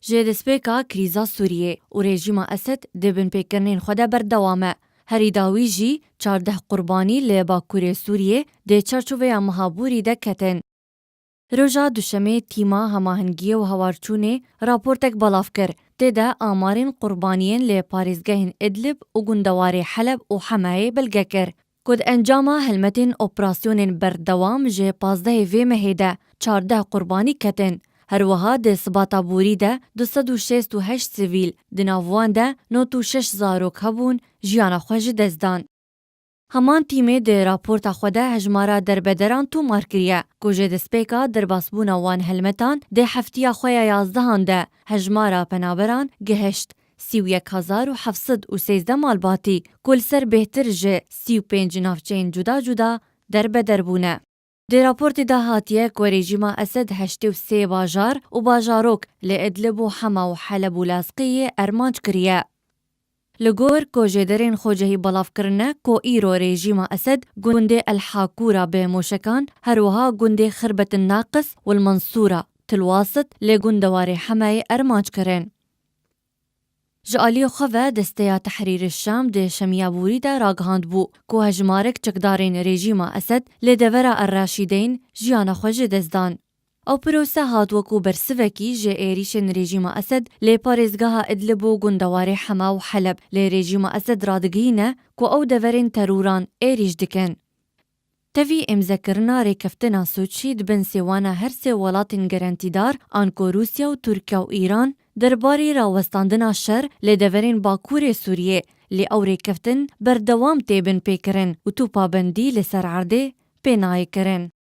جه دسپیکا کریزا سوریه و رژیم اسد دبن پیکرنین خدا بردوامه. هری داوی جی 14 قربانی لی باکوری سوریه ده چارچوبه مهابوری ده کتن. روژا دوشمه تیما هماهنگی و هوارچونه راپورتک بلاف کر تدا آمارین قربانیین لی پاریزگهین ادلب و گندوار حلب و حمایه بلگه کر. کد انجاما هلمتین اپراسیونین بردوام جه 15 وی مهیده 14 قربانی کتن. هر وها ده سباتا بوری ده 268 سیویل دناوان ده 96 زاروک هبون جیانا خوش دزدان. همان تیمه ده راپورتا خوده هجمارا دربدران تو مارکریه گوژه دسپیکا در باسبونا وان هلمتان ده هفتیا خویا 11 ده هجمارا پنابران گهشت 31,713 مالباتی کل سر بهتر جه 35 نافچین جدا جدا دربدر بونه. دی راپورتی دا هاتیه که رژیم اسد 83 باجار و باجاروک لادلب و حما و حلب و لاسقیه ارمانج کریه. لگور که جدرین خوجهی بلاف کرنه که ایرو رژیم اسد گنده الحاکورا به موشکان هروها گنده خربت الناقص والمنصورة تلواسط لگندوار حمای ارمانج کرن. جالی خواه دسته تحریر الشام ده شمیابوری ده راگهاند بو که هجمارک چکدارین رژیم اسد لدورا الراشدین جیانا خوش دزدان. او پروسه هات وکو برسوکی جه ایریشن رژیم اسد لی پارزگاه ادلب و گندوار حما و حلب لی رژیم اسد رادگینه که او دورین تروران ایریش دکن. تفی امذکرنا ریکفتنا سوچی دبن سیوانا هر سی ولاتین گرانتیدار آنکو روسیا و ترکیه و ایران درباری راوستاندنا شر لدورین باکور سوریه لی او ریکفتن بردوام تیبن پیکرن و تو پابندی لسر عرده پینای کرن.